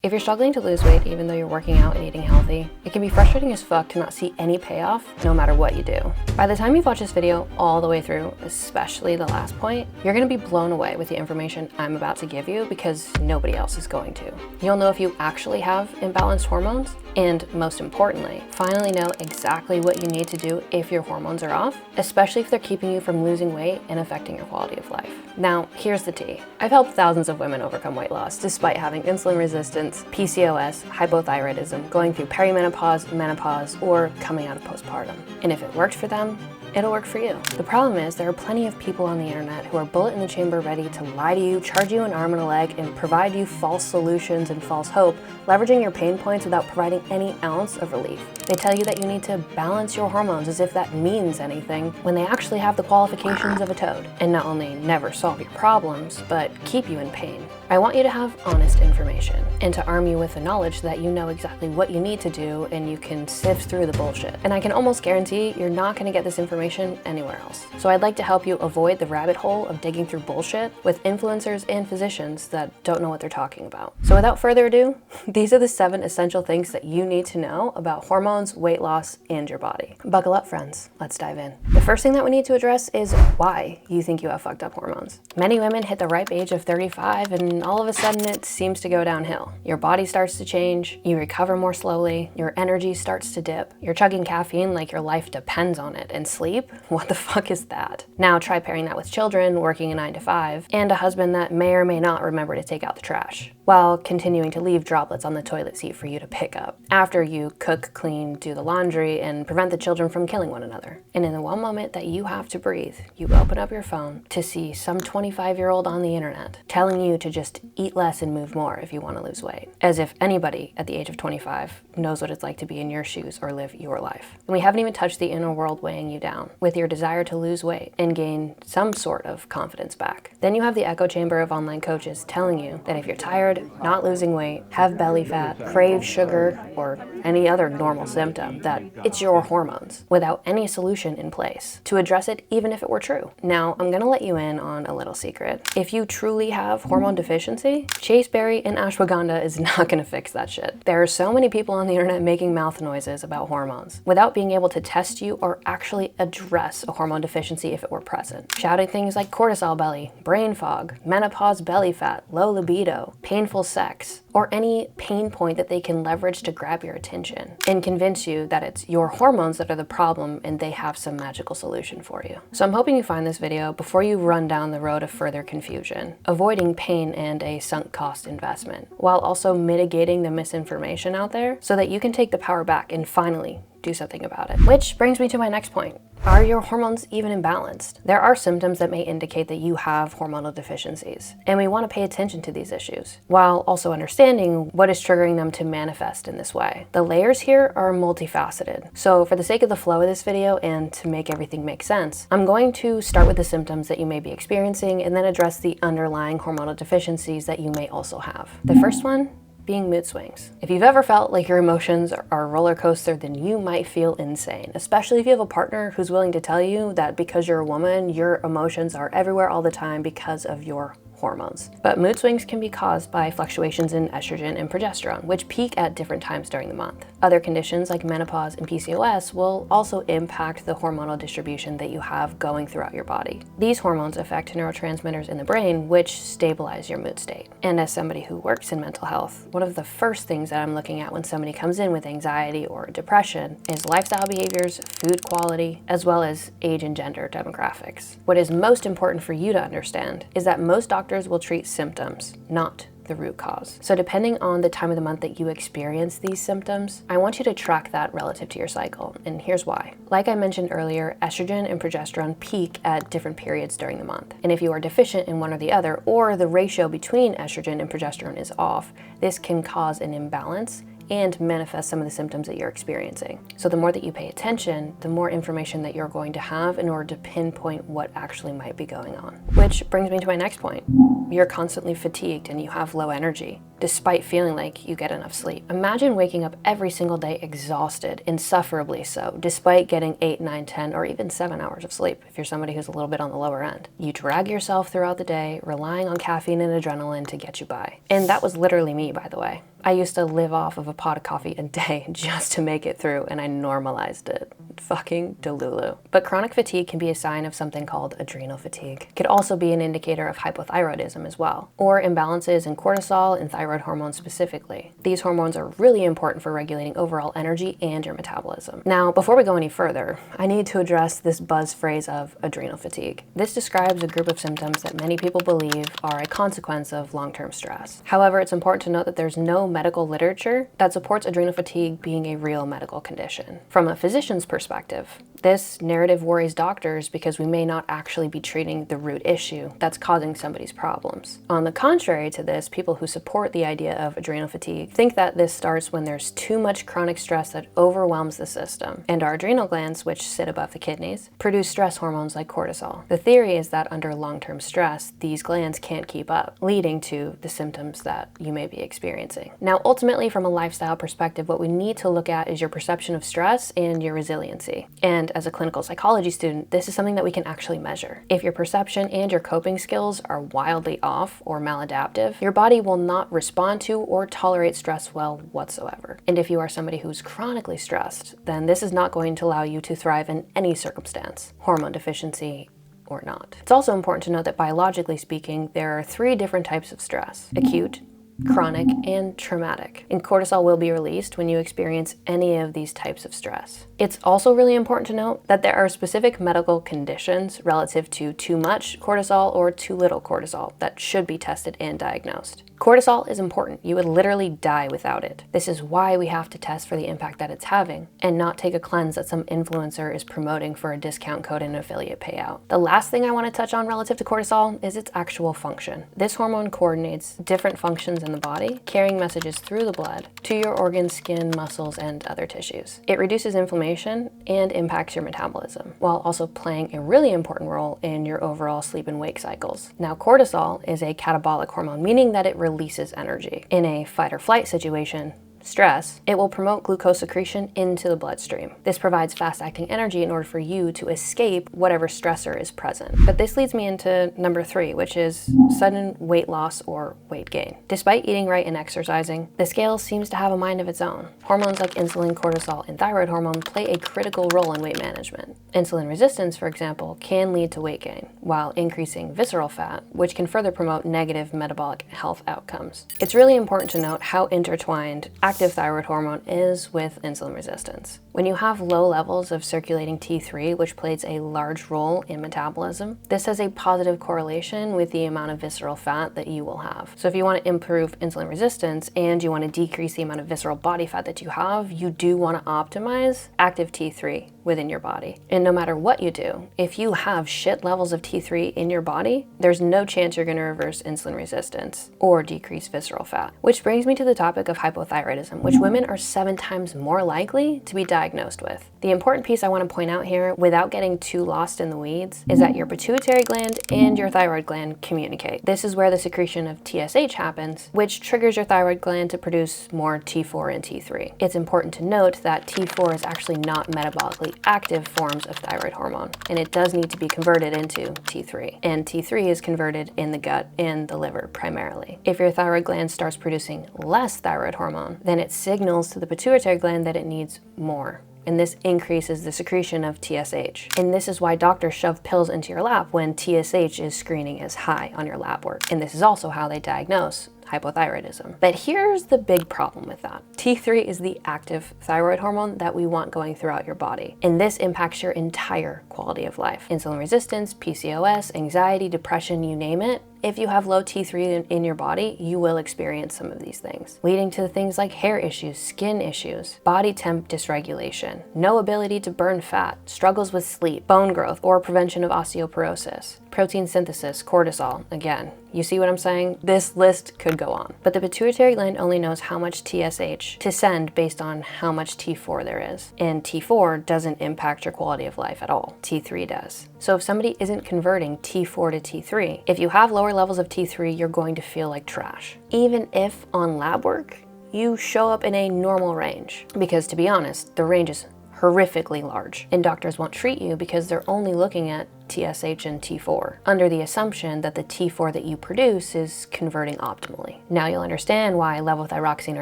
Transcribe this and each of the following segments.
If you're struggling to lose weight even though you're working out and eating healthy, it can be frustrating as fuck to not see any payoff no matter what you do. By the time you've watched this video all the way through, especially the last point, you're gonna be blown away with the information I'm about to give you because nobody else is going to. You'll know if you actually have imbalanced hormones, and most importantly, finally know exactly what you need to do if your hormones are off, especially if they're keeping you from losing weight and affecting your quality of life. Now, here's the tea. I've helped thousands of women overcome weight loss despite having insulin resistance, PCOS, hypothyroidism, going through perimenopause, menopause, or coming out of postpartum. And if it worked for them, it'll work for you. The problem is there are plenty of people on the internet who are bullet in the chamber ready to lie to you, charge you an arm and a leg, and provide you false solutions and false hope, leveraging your pain points without providing any ounce of relief. They tell you that you need to balance your hormones as if that means anything, when they actually have the qualifications of a toad, and not only never solve your problems, but keep you in pain. I want you to have honest information, and to arm you with the knowledge that you know exactly what you need to do and you can sift through the bullshit. And I can almost guarantee you're not gonna get this information anywhere else. So I'd like to help you avoid the rabbit hole of digging through bullshit with influencers and physicians that don't know what they're talking about. So without further ado, these are the 7 essential things that you need to know about hormones, weight loss, and your body. Buckle up, friends. Let's dive in. The first thing that we need to address is why you think you have fucked up hormones. Many women hit the ripe age of 35 and all of a sudden it seems to go downhill. Your body starts to change, you recover more slowly, your energy starts to dip, you're chugging caffeine like your life depends on it, and sleep? What the fuck is that? Now try pairing that with children, working a 9 to 5, and a husband that may or may not remember to take out the trash, while continuing to leave droplets on the toilet seat for you to pick up, after you cook, clean, do the laundry, and prevent the children from killing one another. And in the one moment that you have to breathe, you open up your phone to see some 25-year-old on the internet telling you to just eat less and move more if you want to lose weight. As if anybody at the age of 25 knows what it's like to be in your shoes or live your life. And we haven't even touched the inner world weighing you down with your desire to lose weight and gain some sort of confidence back. Then you have the echo chamber of online coaches telling you that if you're tired, not losing weight, have belly fat, crave sugar, or any other normal symptom, that it's your hormones, without any solution in place to address it, even if it were true. Now, I'm gonna let you in on a little secret. If you truly have hormone deficiency, chaseberry and ashwagandha is not gonna fix that shit. There are so many people on the internet making mouth noises about hormones without being able to test you or actually address a hormone deficiency if it were present. Shouting things like cortisol belly, brain fog, menopause belly fat, low libido, painful sex, or any pain point that they can leverage to grab your attention and convince you that it's your hormones that are the problem and they have some magical solution for you. So I'm hoping you find this video before you run down the road of further confusion, avoiding pain and a sunk cost investment, while also mitigating the misinformation out there so that you can take the power back and finally do something about it. Which brings me to my next point. Are your hormones even imbalanced? There are symptoms that may indicate that you have hormonal deficiencies, and we want to pay attention to these issues, while also understanding what is triggering them to manifest in this way. The layers here are multifaceted, so for the sake of the flow of this video and to make everything make sense, I'm going to start with the symptoms that you may be experiencing and then address the underlying hormonal deficiencies that you may also have. The first one being mood swings. If you've ever felt like your emotions are a roller coaster, then you might feel insane, especially if you have a partner who's willing to tell you that because you're a woman, your emotions are everywhere all the time because of your hormones. But mood swings can be caused by fluctuations in estrogen and progesterone, which peak at different times during the month. Other conditions like menopause and PCOS will also impact the hormonal distribution that you have going throughout your body. These hormones affect neurotransmitters in the brain, which stabilize your mood state. And as somebody who works in mental health, one of the first things that I'm looking at when somebody comes in with anxiety or depression is lifestyle behaviors, food quality, as well as age and gender demographics. What is most important for you to understand is that most doctors will treat symptoms, not the root cause. So depending on the time of the month that you experience these symptoms, I want you to track that relative to your cycle, and here's why. Like I mentioned earlier, estrogen and progesterone peak at different periods during the month. And if you are deficient in one or the other, or the ratio between estrogen and progesterone is off, this can cause an imbalance and manifest some of the symptoms that you're experiencing. So the more that you pay attention, the more information that you're going to have in order to pinpoint what actually might be going on. Which brings me to my next point. You're constantly fatigued and you have low energy. despite feeling like you get enough sleep. Imagine waking up every single day exhausted, insufferably so, despite getting 8, 9, 10, or even 7 hours of sleep if you're somebody who's a little bit on the lower end. You drag yourself throughout the day, relying on caffeine and adrenaline to get you by. And that was literally me, by the way. I used to live off of a pot of coffee a day just to make it through, and I normalized it. Fucking delulu. But chronic fatigue can be a sign of something called adrenal fatigue. It could also be an indicator of hypothyroidism as well, or imbalances in cortisol and thyroid hormones specifically. These hormones are really important for regulating overall energy and your metabolism. Now, before we go any further, I need to address this buzz phrase of adrenal fatigue. This describes a group of symptoms that many people believe are a consequence of long-term stress. However, it's important to note that there's no medical literature that supports adrenal fatigue being a real medical condition. From a physician's perspective, this narrative worries doctors because we may not actually be treating the root issue that's causing somebody's problems. On the contrary to this, people who support the idea of adrenal fatigue think that this starts when there's too much chronic stress that overwhelms the system, and our adrenal glands, which sit above the kidneys, produce stress hormones like cortisol. The theory is that under long-term stress, these glands can't keep up, leading to the symptoms that you may be experiencing. Now, ultimately, from a lifestyle perspective, what we need to look at is your perception of stress and your resiliency. And as a clinical psychology student, this is something that we can actually measure. If your perception and your coping skills are wildly off or maladaptive, your body will not respond to or tolerate stress well whatsoever. And if you are somebody who's chronically stressed, then this is not going to allow you to thrive in any circumstance, hormone deficiency or not. It's also important to note that biologically speaking, there are 3 different types of stress: acute, chronic, and traumatic. And cortisol will be released when you experience any of these types of stress. It's also really important to note that there are specific medical conditions relative to too much cortisol or too little cortisol that should be tested and diagnosed. Cortisol is important. You would literally die without it. This is why we have to test for the impact that it's having and not take a cleanse that some influencer is promoting for a discount code and affiliate payout. The last thing I want to touch on relative to cortisol is its actual function. This hormone coordinates different functions in the body, carrying messages through the blood to your organs, skin, muscles, and other tissues. It reduces inflammation and impacts your metabolism, while also playing a really important role in your overall sleep and wake cycles. Now, cortisol is a catabolic hormone, meaning that it releases energy. In a fight or flight situation, stress, it will promote glucose secretion into the bloodstream. This provides fast-acting energy in order for you to escape whatever stressor is present. But this leads me into number 3, which is sudden weight loss or weight gain. Despite eating right and exercising, the scale seems to have a mind of its own. Hormones like insulin, cortisol, and thyroid hormone play a critical role in weight management. Insulin resistance, for example, can lead to weight gain, while increasing visceral fat, which can further promote negative metabolic health outcomes. It's really important to note how intertwined active thyroid hormone is with insulin resistance. When you have low levels of circulating T3, which plays a large role in metabolism, this has a positive correlation with the amount of visceral fat that you will have. So if you want to improve insulin resistance and you want to decrease the amount of visceral body fat that you have, you do want to optimize active T3 within your body. And no matter what you do, if you have shit levels of T3 in your body, there's no chance you're going to reverse insulin resistance or decrease visceral fat. Which brings me to the topic of hypothyroidism, which women are 7 times more likely to be diagnosed with. The important piece I want to point out here, without getting too lost in the weeds, is that your pituitary gland and your thyroid gland communicate. This is where the secretion of TSH happens, which triggers your thyroid gland to produce more T4 and T3. It's important to note that T4 is actually not metabolically active forms of thyroid hormone, and it does need to be converted into T3. And T3 is converted in the gut and the liver primarily. If your thyroid gland starts producing less thyroid hormone, then it signals to the pituitary gland that it needs more. And this increases the secretion of TSH. And this is why doctors shove pills into your lap when TSH is screening as high on your lab work. And this is also how they diagnose hypothyroidism. But here's the big problem with that. T3 is the active thyroid hormone that we want going throughout your body. And this impacts your entire quality of life. Insulin resistance, PCOS, anxiety, depression, you name it. If you have low T3 in your body, you will experience some of these things, leading to things like hair issues, skin issues, body temp dysregulation, no ability to burn fat, struggles with sleep, bone growth, or prevention of osteoporosis, protein synthesis, cortisol. Again, you see what I'm saying? This list could go on. But the pituitary gland only knows how much TSH to send based on how much T4 there is. And T4 doesn't impact your quality of life at all. T3 does. So if somebody isn't converting T4 to T3, if you have lower lower levels of T3, you're going to feel like trash. Even if on lab work, you show up in a normal range. Because to be honest, the range is horrifically large, and doctors won't treat you because they're only looking at TSH and T4, under the assumption that the T4 that you produce is converting optimally. Now you'll understand why levothyroxine or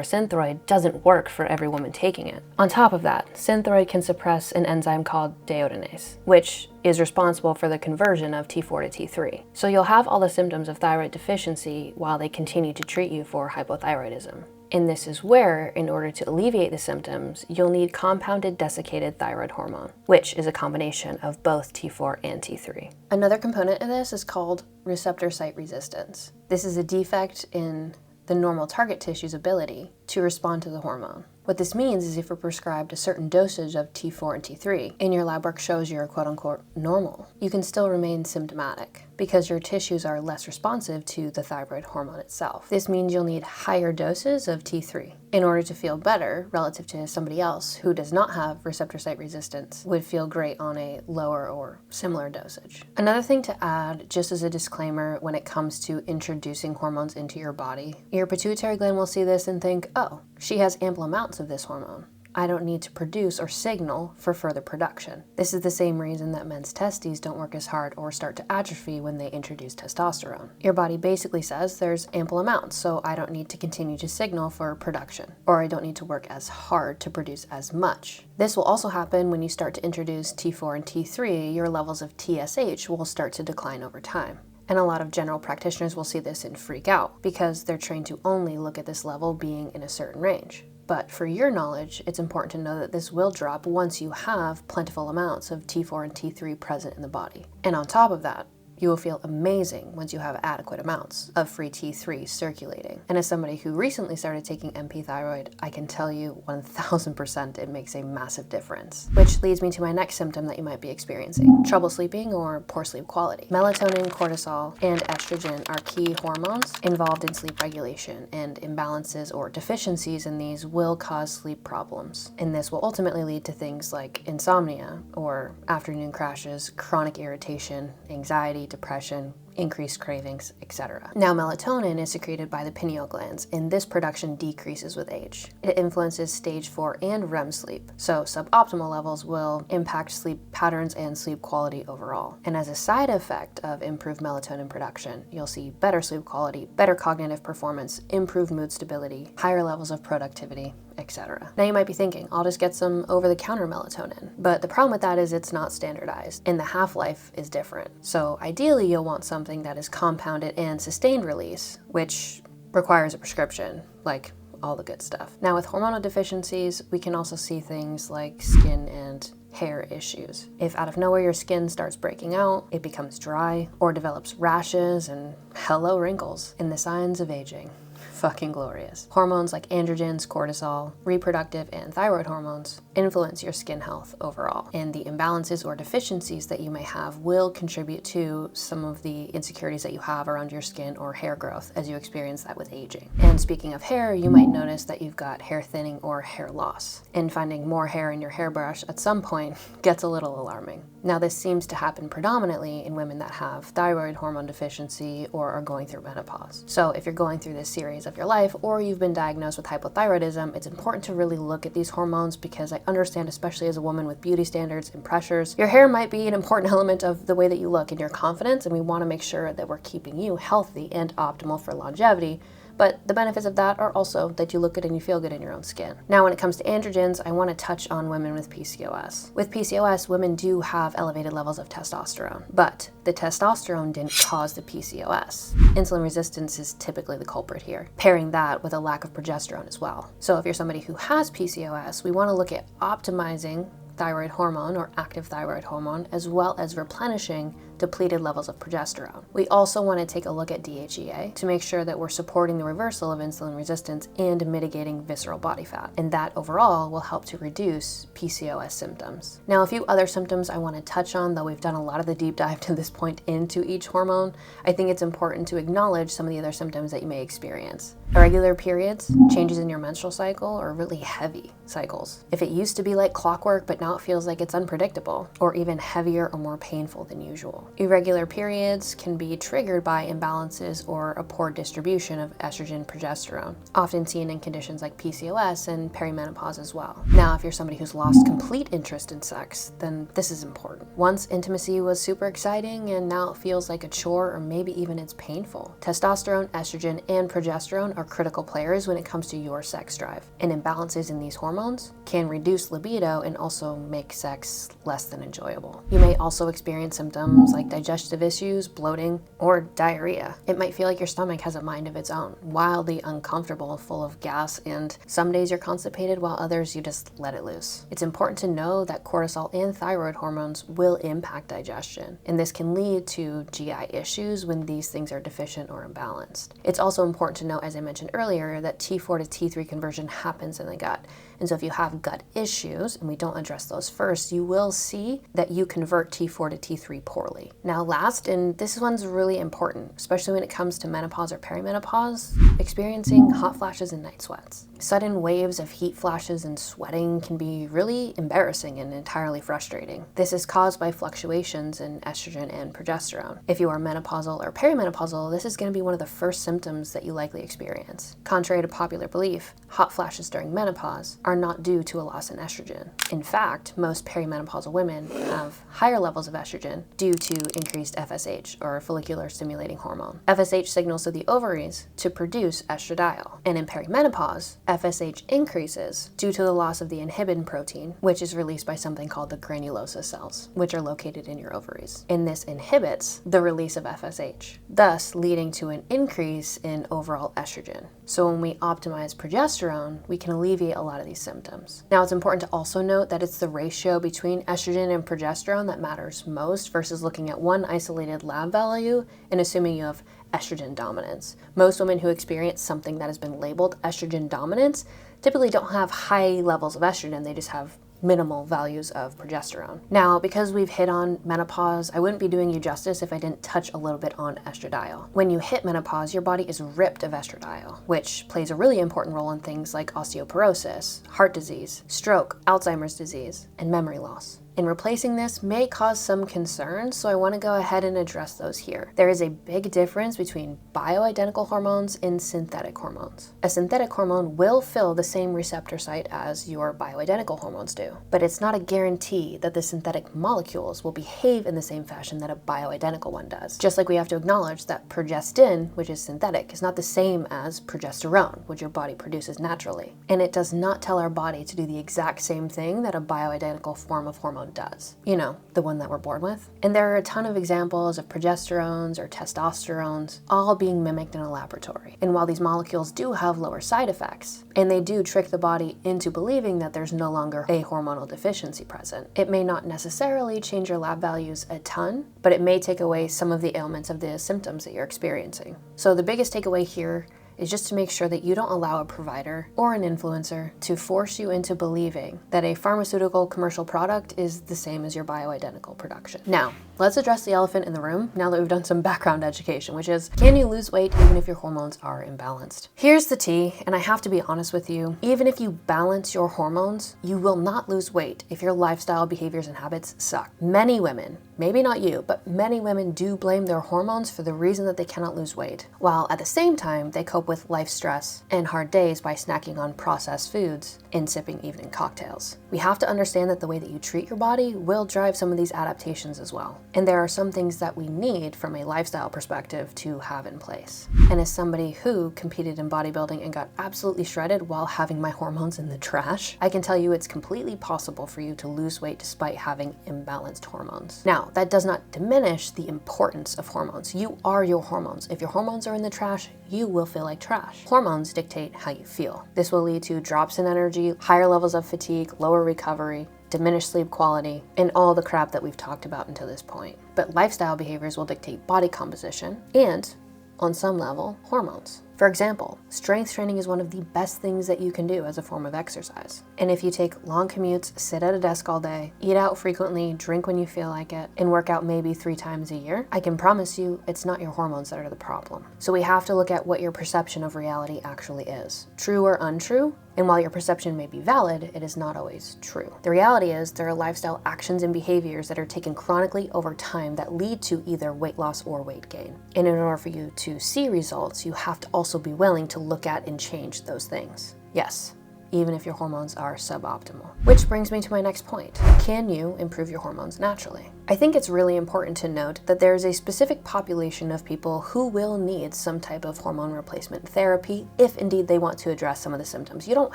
Synthroid doesn't work for every woman taking it. On top of that, Synthroid can suppress an enzyme called deiodinase, which is responsible for the conversion of T4 to T3. So you'll have all the symptoms of thyroid deficiency while they continue to treat you for hypothyroidism. And this is where, in order to alleviate the symptoms, you'll need compounded desiccated thyroid hormone, which is a combination of both T4 and T3. Another component of this is called receptor site resistance. This is a defect in the normal target tissue's ability to respond to the hormone. What this means is if you're prescribed a certain dosage of T4 and T3 and your lab work shows you're quote-unquote normal, you can still remain symptomatic because your tissues are less responsive to the thyroid hormone itself. This means you'll need higher doses of T3 in order to feel better relative to somebody else who does not have receptor site resistance, would feel great on a lower or similar dosage. Another thing to add, just as a disclaimer, when it comes to introducing hormones into your body, your pituitary gland will see this and think, oh, she has ample amounts of this hormone. I don't need to produce or signal for further production. This is the same reason that men's testes don't work as hard or start to atrophy when they introduce testosterone. Your body basically says there's ample amounts, so I don't need to continue to signal for production, or I don't need to work as hard to produce as much. This will also happen when you start to introduce T4 and T3, your levels of TSH will start to decline over time. And a lot of general practitioners will see this and freak out because they're trained to only look at this level being in a certain range. But for your knowledge, it's important to know that this will drop once you have plentiful amounts of T4 and T3 present in the body. And on top of that, you will feel amazing once you have adequate amounts of free T3 circulating. And as somebody who recently started taking NP thyroid, I can tell you 1000% it makes a massive difference. Which leads me to my next symptom that you might be experiencing: trouble sleeping or poor sleep quality. Melatonin, cortisol, and estrogen are key hormones involved in sleep regulation, and imbalances or deficiencies in these will cause sleep problems. And this will ultimately lead to things like insomnia or afternoon crashes, chronic irritation, anxiety, depression, increased cravings, etc. Now, melatonin is secreted by the pineal glands, and this production decreases with age. It influences stage 4 and REM sleep, so suboptimal levels will impact sleep patterns and sleep quality overall. And as a side effect of improved melatonin production, you'll see better sleep quality, better cognitive performance, improved mood stability, higher levels of productivity, etc. Now you might be thinking, I'll just get some over-the-counter melatonin. But the problem with that is it's not standardized, and the half-life is different. So ideally you'll want something that is compounded and sustained release, which requires a prescription, like all the good stuff. Now with hormonal deficiencies, we can also see things like skin and hair issues. If out of nowhere your skin starts breaking out, it becomes dry, or develops rashes and hello wrinkles, in the signs of aging. Fucking glorious. Hormones like androgens, cortisol, reproductive and thyroid hormones influence your skin health overall. And the imbalances or deficiencies that you may have will contribute to some of the insecurities that you have around your skin or hair growth as you experience that with aging. And speaking of hair, you might notice that you've got hair thinning or hair loss. And finding more hair in your hairbrush at some point gets a little alarming. Now this seems to happen predominantly in women that have thyroid hormone deficiency or are going through menopause. So if you're going through this series of your life or you've been diagnosed with hypothyroidism, it's important to really look at these hormones, because I understand, especially as a woman with beauty standards and pressures, your hair might be an important element of the way that you look and your confidence, and we want to make sure that we're keeping you healthy and optimal for longevity. But the benefits of that are also that you look good and you feel good in your own skin. Now, when it comes to androgens, I want to touch on women with PCOS. With PCOS, women do have elevated levels of testosterone, but the testosterone didn't cause the PCOS. Insulin resistance is typically the culprit here, pairing that with a lack of progesterone as well. So if you're somebody who has PCOS, we want to look at optimizing thyroid hormone or active thyroid hormone, as well as replenishing depleted levels of progesterone. We also want to take a look at DHEA to make sure that we're supporting the reversal of insulin resistance and mitigating visceral body fat. And that overall will help to reduce PCOS symptoms. Now, a few other symptoms I want to touch on, though we've done a lot of the deep dive to this point into each hormone, I think it's important to acknowledge some of the other symptoms that you may experience. Irregular periods, changes in your menstrual cycle, or really heavy cycles. If it used to be like clockwork, but now it feels like it's unpredictable, or even heavier or more painful than usual. Irregular periods can be triggered by imbalances or a poor distribution of estrogen progesterone, often seen in conditions like PCOS and perimenopause as well. Now, if you're somebody who's lost complete interest in sex, then this is important. Once intimacy was super exciting and now it feels like a chore or maybe even it's painful. Testosterone, estrogen, and progesterone are critical players when it comes to your sex drive, and imbalances in these hormones can reduce libido and also make sex less than enjoyable. You may also experience symptoms like digestive issues, bloating, or diarrhea. It might feel like your stomach has a mind of its own, wildly uncomfortable, full of gas, and some days you're constipated while others you just let it loose. It's important to know that cortisol and thyroid hormones will impact digestion, and this can lead to GI issues when these things are deficient or imbalanced. It's also important to note, as I mentioned earlier, that T4 to T3 conversion happens in the gut. And so if you have gut issues and we don't address those first, you will see that you convert T4 to T3 poorly. Now last, and this one's really important, especially when it comes to menopause or perimenopause, experiencing hot flashes and night sweats. Sudden waves of heat flashes and sweating can be really embarrassing and entirely frustrating. This is caused by fluctuations in estrogen and progesterone. If you are menopausal or perimenopausal, this is going to be one of the first symptoms that you likely experience. Contrary to popular belief, hot flashes during menopause are not due to a loss in estrogen. In fact, most perimenopausal women have higher levels of estrogen due to increased FSH, or follicular stimulating hormone. FSH signals to the ovaries to produce estradiol, and in perimenopause, FSH increases due to the loss of the inhibin protein, which is released by something called the granulosa cells, which are located in your ovaries. And this inhibits the release of FSH, thus leading to an increase in overall estrogen. So when we optimize progesterone, we can alleviate a lot of these symptoms. Now, it's important to also note that it's the ratio between estrogen and progesterone that matters most versus looking at one isolated lab value and assuming you have estrogen dominance. Most women who experience something that has been labeled estrogen dominance typically don't have high levels of estrogen, they just have minimal values of progesterone. Now, because we've hit on menopause, I wouldn't be doing you justice if I didn't touch a little bit on estradiol. When you hit menopause, your body is ripped of estradiol, which plays a really important role in things like osteoporosis, heart disease, stroke, Alzheimer's disease, and memory loss. And replacing this may cause some concerns, so I want to go ahead and address those here. There is a big difference between bioidentical hormones and synthetic hormones. A synthetic hormone will fill the same receptor site as your bioidentical hormones do, but it's not a guarantee that the synthetic molecules will behave in the same fashion that a bioidentical one does. Just like we have to acknowledge that progestin, which is synthetic, is not the same as progesterone, which your body produces naturally. And it does not tell our body to do the exact same thing that a bioidentical form of hormone does. You know, the one that we're born with. And there are a ton of examples of progesterones or testosterones all being mimicked in a laboratory. And while these molecules do have lower side effects, and they do trick the body into believing that there's no longer a hormonal deficiency present, it may not necessarily change your lab values a ton, but it may take away some of the ailments of the symptoms that you're experiencing. So the biggest takeaway here is just to make sure that you don't allow a provider or an influencer to force you into believing that a pharmaceutical commercial product is the same as your bioidentical production. Now, let's address the elephant in the room now that we've done some background education, which is, can you lose weight even if your hormones are imbalanced? Here's the tea, and I have to be honest with you, even if you balance your hormones, you will not lose weight if your lifestyle, behaviors, and habits suck. Many women, maybe not you, but many women do blame their hormones for the reason that they cannot lose weight, while at the same time, they cope with life stress and hard days by snacking on processed foods and sipping evening cocktails. We have to understand that the way that you treat your body will drive some of these adaptations as well. And there are some things that we need from a lifestyle perspective to have in place. And as somebody who competed in bodybuilding and got absolutely shredded while having my hormones in the trash, I can tell you it's completely possible for you to lose weight despite having imbalanced hormones. Now, that does not diminish the importance of hormones. You are your hormones. If your hormones are in the trash, you will feel like trash. Hormones dictate how you feel. This will lead to drops in energy, higher levels of fatigue, lower recovery, diminished sleep quality, and all the crap that we've talked about until this point. But lifestyle behaviors will dictate body composition and, on some level, hormones. For example, strength training is one of the best things that you can do as a form of exercise. And if you take long commutes, sit at a desk all day, eat out frequently, drink when you feel like it, and work out maybe 3 times a year, I can promise you it's not your hormones that are the problem. So we have to look at what your perception of reality actually is, true or untrue. And while your perception may be valid, it is not always true. The reality is there are lifestyle actions and behaviors that are taken chronically over time that lead to either weight loss or weight gain. And in order for you to see results, you have to also be willing to look at and change those things. Yes, even if your hormones are suboptimal. Which brings me to my next point. Can you improve your hormones naturally? I think it's really important to note that there is a specific population of people who will need some type of hormone replacement therapy if indeed they want to address some of the symptoms. You don't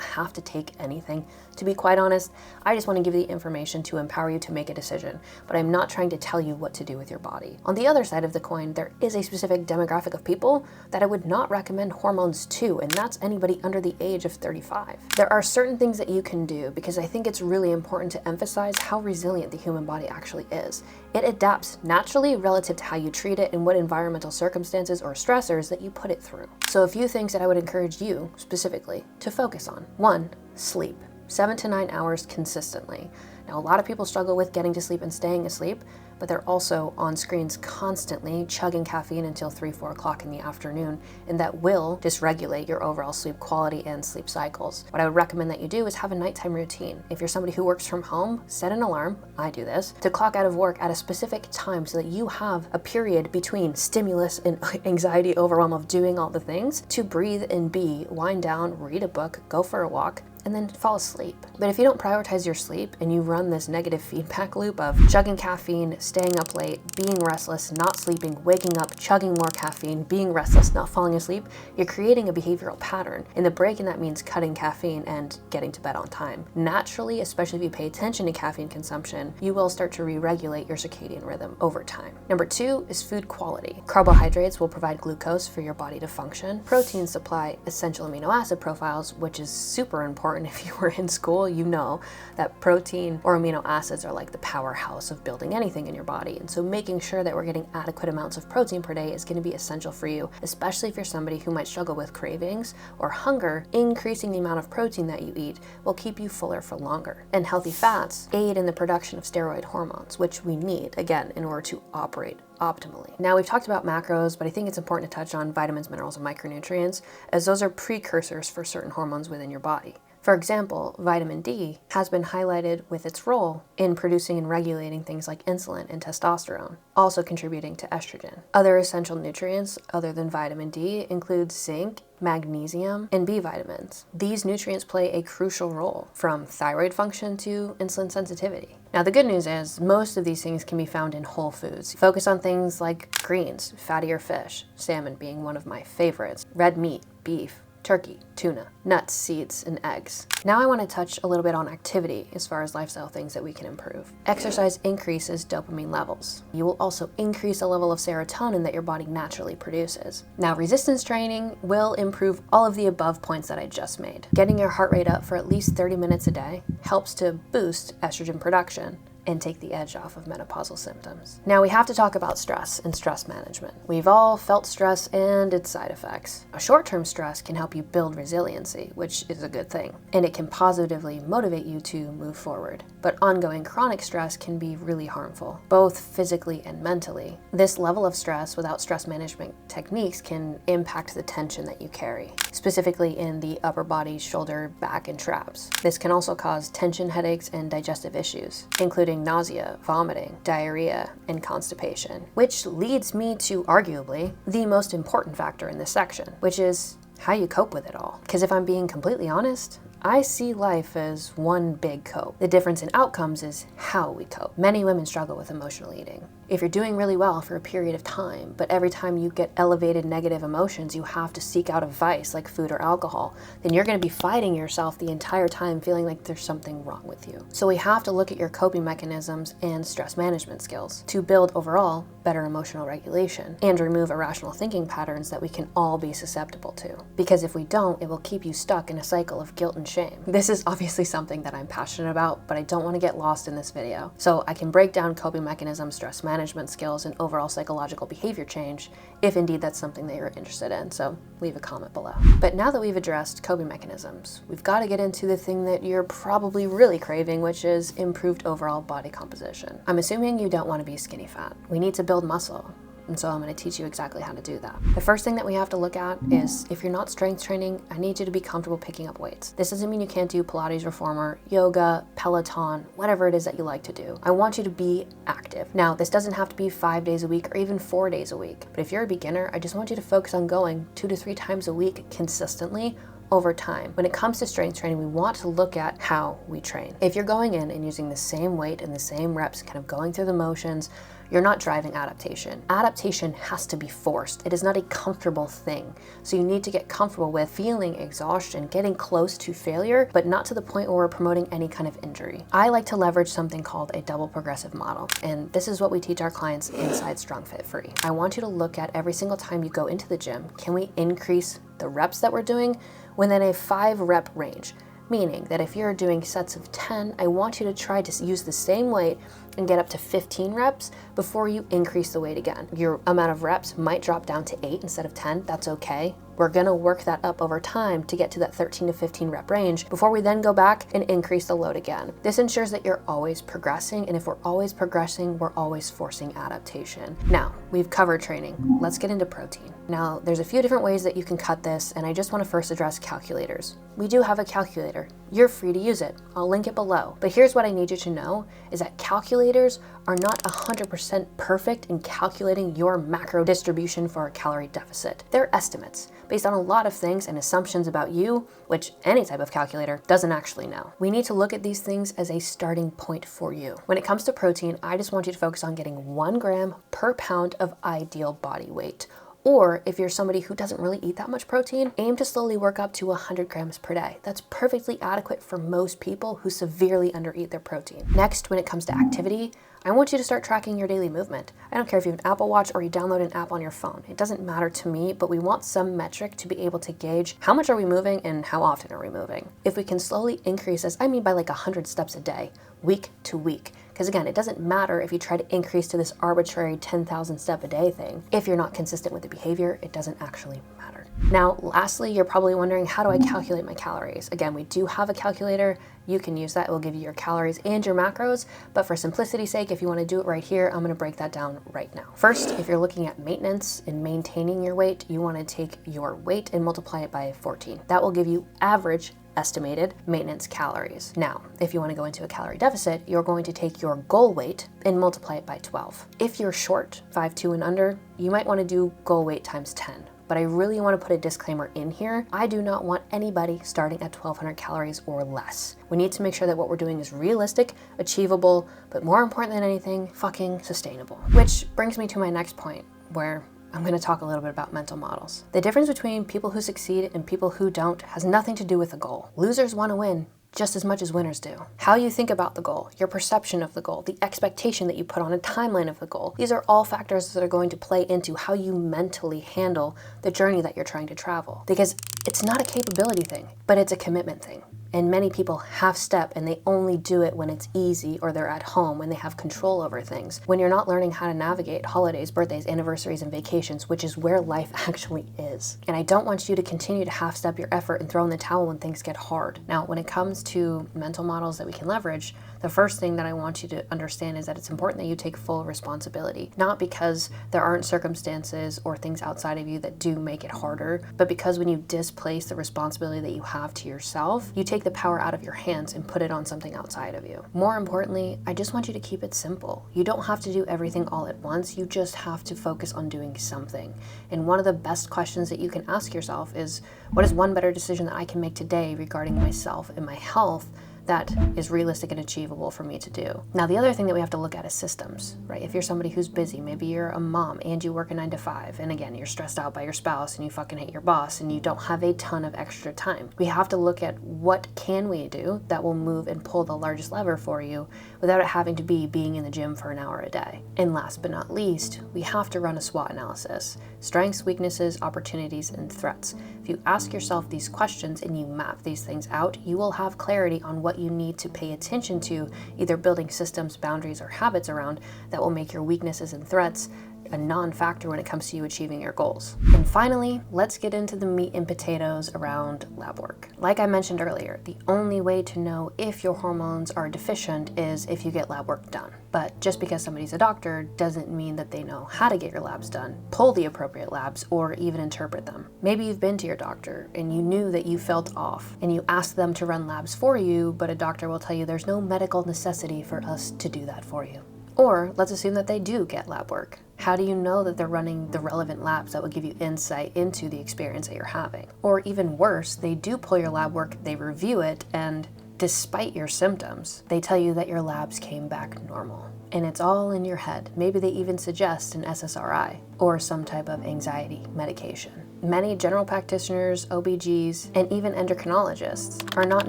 have to take anything. To be quite honest, I just want to give you the information to empower you to make a decision, but I'm not trying to tell you what to do with your body. On the other side of the coin, there is a specific demographic of people that I would not recommend hormones to, and that's anybody under the age of 35. There are certain things that you can do because I think it's really important to emphasize how resilient the human body actually is. It adapts naturally relative to how you treat it and what environmental circumstances or stressors that you put it through. So a few things that I would encourage you specifically to focus on. 1, sleep. 7 to 9 hours consistently. Now, a lot of people struggle with getting to sleep and staying asleep, but they're also on screens constantly chugging caffeine until 3-4 o'clock in the afternoon, and that will dysregulate your overall sleep quality and sleep cycles. What I would recommend that you do is have a nighttime routine. If you're somebody who works from home, set an alarm, I do this, to clock out of work at a specific time so that you have a period between stimulus and anxiety overwhelm of doing all the things to breathe and be, wind down, read a book, go for a walk, and then fall asleep. But if you don't prioritize your sleep and you run this negative feedback loop of chugging caffeine, staying up late, being restless, not sleeping, waking up, chugging more caffeine, being restless, not falling asleep, you're creating a behavioral pattern. In the break, and that means cutting caffeine and getting to bed on time. Naturally, especially if you pay attention to caffeine consumption, you will start to re-regulate your circadian rhythm over time. Number 2 is food quality. Carbohydrates will provide glucose for your body to function. Proteins supply essential amino acid profiles, which is super important. If you were in school, you know that protein or amino acids are like the powerhouse of building anything in your body. And so making sure that we're getting adequate amounts of protein per day is going to be essential for you, especially if you're somebody who might struggle with cravings or hunger. Increasing the amount of protein that you eat will keep you fuller for longer. And healthy fats aid in the production of steroid hormones, which we need, again, in order to operate optimally. Now, we've talked about macros, but I think it's important to touch on vitamins, minerals, and micronutrients, as those are precursors for certain hormones within your body. For example, vitamin D has been highlighted with its role in producing and regulating things like insulin and testosterone, also contributing to estrogen. Other essential nutrients other than vitamin D include zinc, magnesium, and B vitamins. These nutrients play a crucial role, from thyroid function to insulin sensitivity. Now, the good news is most of these things can be found in whole foods. Focus on things like greens, fattier fish, salmon being one of my favorites, red meat, beef, turkey, tuna, nuts, seeds, and eggs. Now I want to touch a little bit on activity as far as lifestyle things that we can improve. Exercise increases dopamine levels. You will also increase the level of serotonin that your body naturally produces. Now, resistance training will improve all of the above points that I just made. Getting your heart rate up for at least 30 minutes a day helps to boost estrogen production and take the edge off of menopausal symptoms. Now, we have to talk about stress and stress management. We've all felt stress and its side effects. A short-term stress can help you build resiliency, which is a good thing, and it can positively motivate you to move forward. But ongoing chronic stress can be really harmful, both physically and mentally. This level of stress without stress management techniques can impact the tension that you carry, specifically in the upper body, shoulder, back, and traps. This can also cause tension headaches and digestive issues, including nausea, vomiting, diarrhea, and constipation, which leads me to arguably the most important factor in this section, which is how you cope with it all. Because if I'm being completely honest, I see life as one big cope. The difference in outcomes is how we cope. Many women struggle with emotional eating. If you're doing really well for a period of time, but every time you get elevated negative emotions, you have to seek out a vice like food or alcohol, then you're going to be fighting yourself the entire time, feeling like there's something wrong with you. So we have to look at your coping mechanisms and stress management skills to build overall better emotional regulation and remove irrational thinking patterns that we can all be susceptible to. Because if we don't, it will keep you stuck in a cycle of guilt and shame. This is obviously something that I'm passionate about, but I don't want to get lost in this video. So I can break down coping mechanisms, stress management skills, and overall psychological behavior change if indeed that's something that you're interested in. So leave a comment below. But now that we've addressed coping mechanisms, we've got to get into the thing that you're probably really craving, which is improved overall body composition. I'm assuming you don't want to be skinny fat. We need to build muscle. And so I'm going to teach you exactly how to do that. The first thing that we have to look at is if you're not strength training, I need you to be comfortable picking up weights. This doesn't mean you can't do Pilates reformer, yoga, Peloton, whatever it is that you like to do. I want you to be active. Now, this doesn't have to be 5 days a week or even 4 days a week. But if you're a beginner, I just want you to focus on going 2 to 3 times a week consistently over time. When it comes to strength training, we want to look at how we train. If you're going in and using the same weight and the same reps, kind of going through the motions, you're not driving adaptation. Adaptation has to be forced. It is not a comfortable thing. So you need to get comfortable with feeling exhaustion, getting close to failure, but not to the point where we're promoting any kind of injury. I like to leverage something called a double progressive model. And this is what we teach our clients inside Strong Fit Free. I want you to look at every single time you go into the gym, can we increase the reps that we're doing within a 5 rep range? Meaning that if you're doing sets of 10, I want you to try to use the same weight and get up to 15 reps before you increase the weight again. Your amount of reps might drop down to 8 instead of 10. That's okay. We're gonna work that up over time to get to that 13 to 15 rep range before we then go back and increase the load again. This ensures that you're always progressing, and if we're always progressing, we're always forcing adaptation. Now, we've covered training. Let's get into protein. Now, there's a few different ways that you can cut this, and I just wanna first address calculators. We do have a calculator. You're free to use it. I'll link it below. But here's what I need you to know is that calculators are not 100% perfect in calculating your macro distribution for a calorie deficit. They're estimates based on a lot of things and assumptions about you, which any type of calculator doesn't actually know. We need to look at these things as a starting point for you. When it comes to protein, I just want you to focus on getting 1 gram per pound of ideal body weight. Or if you're somebody who doesn't really eat that much protein, aim to slowly work up to 100 grams per day. That's perfectly adequate for most people who severely undereat their protein. Next, when it comes to activity, I want you to start tracking your daily movement. I don't care if you have an Apple Watch or you download an app on your phone. It doesn't matter to me, but we want some metric to be able to gauge how much are we moving and how often are we moving. If we can slowly increase this, I mean by like 100 steps a day, week to week. Because again, it doesn't matter if you try to increase to this arbitrary 10,000 step a day thing. If you're not consistent with the behavior, it doesn't actually matter. Now, lastly, you're probably wondering, how do I calculate my calories? Again, we do have a calculator. You can use that. It will give you your calories and your macros. But for simplicity's sake, if you want to do it right here, I'm going to break that down right now. First, if you're looking at maintenance and maintaining your weight, you want to take your weight and multiply it by 14. That will give you average estimated maintenance calories. Now, if you want to go into a calorie deficit, you're going to take your goal weight and multiply it by 12. If you're short, 5'2" and under, you might want to do goal weight times 10. But I really want to put a disclaimer in here. I do not want anybody starting at 1,200 calories or less. We need to make sure that what we're doing is realistic, achievable, but more important than anything, fucking sustainable. Which brings me to my next point, where I'm going to talk a little bit about mental models. The difference between people who succeed and people who don't has nothing to do with the goal. Losers want to win just as much as winners do. How you think about the goal, your perception of the goal, the expectation that you put on a timeline of the goal. These are all factors that are going to play into how you mentally handle the journey that you're trying to travel. Because it's not a capability thing, but it's a commitment thing. And many people half step and they only do it when it's easy or they're at home, when they have control over things. When you're not learning how to navigate holidays, birthdays, anniversaries, and vacations, which is where life actually is. And I don't want you to continue to half step your effort and throw in the towel when things get hard. Now, when it comes to mental models that we can leverage, the first thing that I want you to understand is that it's important that you take full responsibility. Not because there aren't circumstances or things outside of you that do make it harder, but because when you displace the responsibility that you have to yourself, you take the power out of your hands and put it on something outside of you. More importantly, I just want you to keep it simple. You don't have to do everything all at once. You just have to focus on doing something. And one of the best questions that you can ask yourself is, what is one better decision that I can make today regarding myself and my health that is realistic and achievable for me to do? Now, the other thing that we have to look at is systems, right? If you're somebody who's busy, maybe you're a mom and you work a 9 to 5, and again, you're stressed out by your spouse and you fucking hate your boss and you don't have a ton of extra time. We have to look at what can we do that will move and pull the largest lever for you without it having to be being in the gym for an hour a day. And last but not least, we have to run a SWOT analysis. strengths, weaknesses, opportunities, and threats. If you ask yourself these questions and you map these things out, you will have clarity on what you need to pay attention to, either building systems, boundaries, or habits around that will make your weaknesses and threats a non-factor when it comes to you achieving your goals. And finally, let's get into the meat and potatoes around lab work. Like I mentioned earlier, the only way to know if your hormones are deficient is if you get lab work done. But just because somebody's a doctor doesn't mean that they know how to get your labs done, pull the appropriate labs, or even interpret them. Maybe you've been to your doctor and you knew that you felt off and you asked them to run labs for you, but a doctor will tell you there's no medical necessity for us to do that for you. Or let's assume that they do get lab work. How do you know that they're running the relevant labs that will give you insight into the experience that you're having? Or even worse, they do pull your lab work, they review it, and despite your symptoms, they tell you that your labs came back normal. And it's all in your head. Maybe they even suggest an SSRI or some type of anxiety medication. Many general practitioners, OBGs, and even endocrinologists are not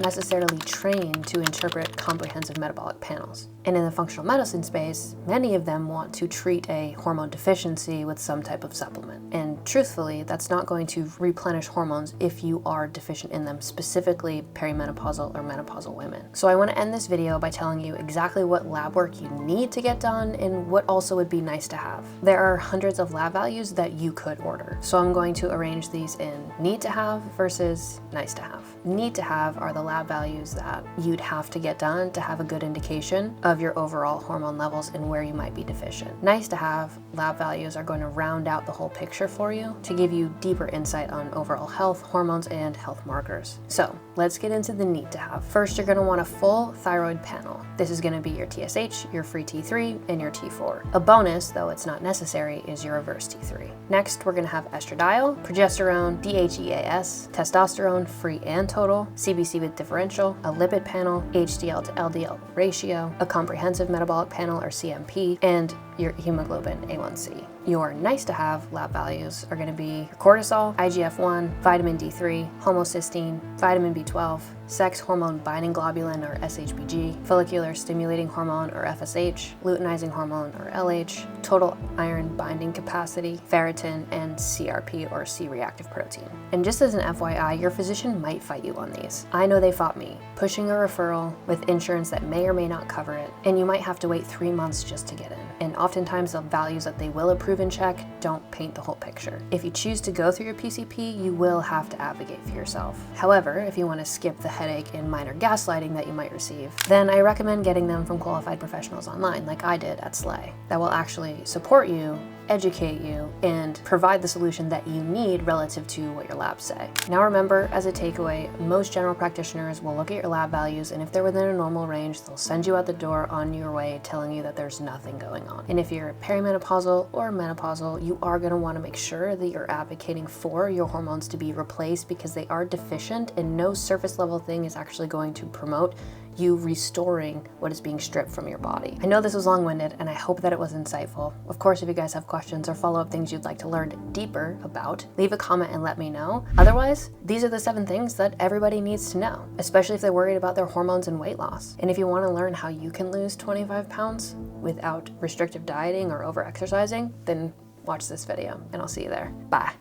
necessarily trained to interpret comprehensive metabolic panels. And in the functional medicine space, many of them want to treat a hormone deficiency with some type of supplement. And truthfully, that's not going to replenish hormones if you are deficient in them, specifically perimenopausal or menopausal women. So I want to end this video by telling you exactly what lab work you need to get done and what also would be nice to have. There are hundreds of lab values that you could order. So I'm going to arrange these in need to have versus nice to have. Need to have are the lab values that you'd have to get done to have a good indication of your overall hormone levels and where you might be deficient. Nice to have lab values are going to round out the whole picture for you to give you deeper insight on overall health, hormones, and health markers. So let's get into the need to have. First, you're going to want a full thyroid panel. This is going to be your TSH, your free T3, and your T4. A bonus, though it's not necessary, is your reverse T3. Next, we're going to have estradiol, progesterone, DHEAS, testosterone, free and total, CBC with differential, a lipid panel, HDL to LDL ratio, a comprehensive metabolic panel or CMP, and your hemoglobin A1C. Your nice to have lab values are going to be cortisol, IGF-1, vitamin D3, homocysteine, vitamin B12, sex hormone binding globulin or SHBG, follicular stimulating hormone or FSH, luteinizing hormone or LH, total iron binding capacity, ferritin, and CRP or C-reactive protein. And just as an FYI, your physician might fight you on these. I know they fought me, pushing a referral with insurance that may or may not cover it, and you might have to wait 3 months just to get in. And oftentimes the values that they will approve and check don't paint the whole picture. If you choose to go through your PCP, you will have to advocate for yourself. However, if you want to skip the headache and minor gaslighting that you might receive, then I recommend getting them from qualified professionals online, like I did at Slay, that will actually support you, educate you, and provide the solution that you need relative to what your labs say. Now remember, as a takeaway, most general practitioners will look at your lab values, and if they're within a normal range, they'll send you out the door on your way telling you that there's nothing going on. And if you're perimenopausal or menopausal, you are going to want to make sure that you're advocating for your hormones to be replaced because they are deficient, and no surface level thing is actually going to promote you restoring what is being stripped from your body. I know this was long-winded, and I hope that it was insightful. Of course, if you guys have questions or follow-up things you'd like to learn deeper about, leave a comment and let me know. Otherwise, these are the 7 things that everybody needs to know, especially if they're worried about their hormones and weight loss. And if you want to learn how you can lose 25 pounds without restrictive dieting or over-exercising, then watch this video, and I'll see you there. Bye.